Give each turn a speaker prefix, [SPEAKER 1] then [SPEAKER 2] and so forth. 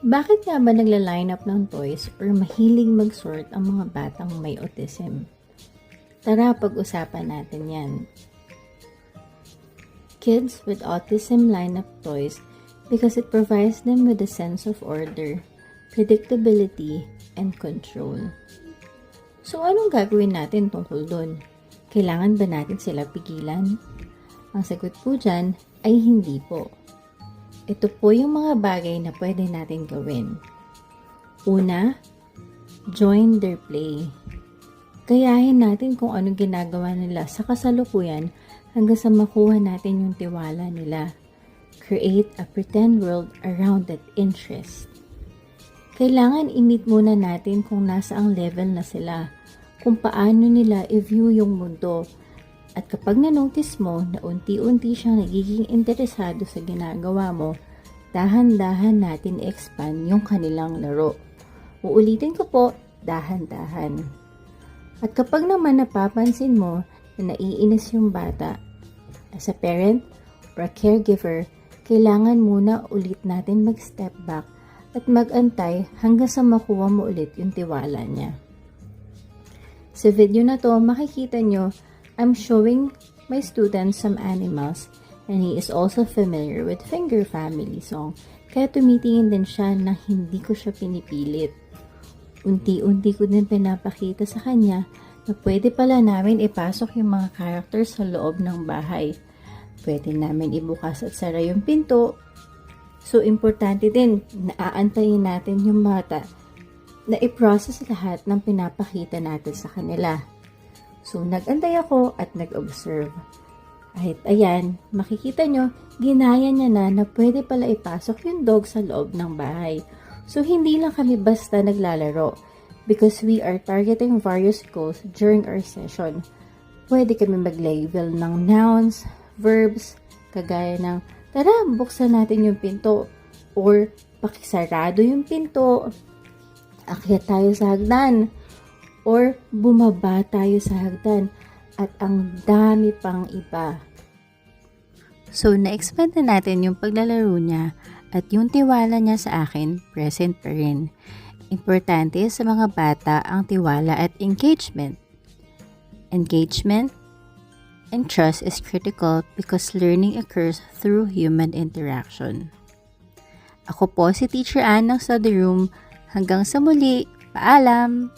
[SPEAKER 1] Bakit nga ba nagla-line up ng toys or mahilig mag-sort ang mga batang may autism? Tara, pag-usapan natin yan. Kids with autism line up toys because it provides them with a sense of order, predictability, and control. So, anong gagawin natin tungkol dun? Kailangan ba natin sila pigilan? Ang sagot po dyan ay hindi po. Ito po yung mga bagay na pwede natin gawin. Una, join their play. Gayahin natin kung anong ginagawa nila sa kasalukuyan hanggang sa makuha natin yung tiwala nila. Create a pretend world around that interest. Kailangan i-meet muna natin kung nasa ang level na sila, kung paano nila i-view yung mundo. At kapag na-notice mo na unti-unti siyang nagiging interesado sa ginagawa mo, dahan-dahan natin expand yung kanilang laro. Uulitin ko po, dahan-dahan. At kapag naman napapansin mo na naiinis yung bata, as a parent or a caregiver, kailangan muna ulit natin mag-step back at mag-antay hanggang sa makuha mo ulit yung tiwala niya. Sa video na to, makikita nyo, I'm showing my students some animals and he is also familiar with Finger Family song. Kaya tumitingin din siya nang hindi ko siya pinipilit. Unti-unti ko din pinapakita sa kanya na pwede pala namin ipasok yung mga characters sa loob ng bahay. Pwede namin ibukas at sara yung pinto. So, importante din na aantayin natin yung bata na i-process lahat ng pinapakita natin sa kanila. So, nag-antay ako at nag-observe. Kahit ayan, makikita nyo, ginaya niya na pwede pala ipasok yung dog sa loob ng bahay. So, hindi lang kami basta naglalaro because we are targeting various goals during our session. Pwede kami mag-label ng nouns, verbs, kagaya ng, tara, buksan natin yung pinto. Or, pakisarado yung pinto. Akyat tayo sa hagdan. Or bumaba tayo sa hagdan at ang dami pang iba. So, na-expand na natin yung paglalaro niya at yung tiwala niya sa akin, present pa rin. Importante sa mga bata ang tiwala at engagement. Engagement and trust is critical because learning occurs through human interaction. Ako po si Teacher Ann ng Study Room. Hanggang sa muli, paalam!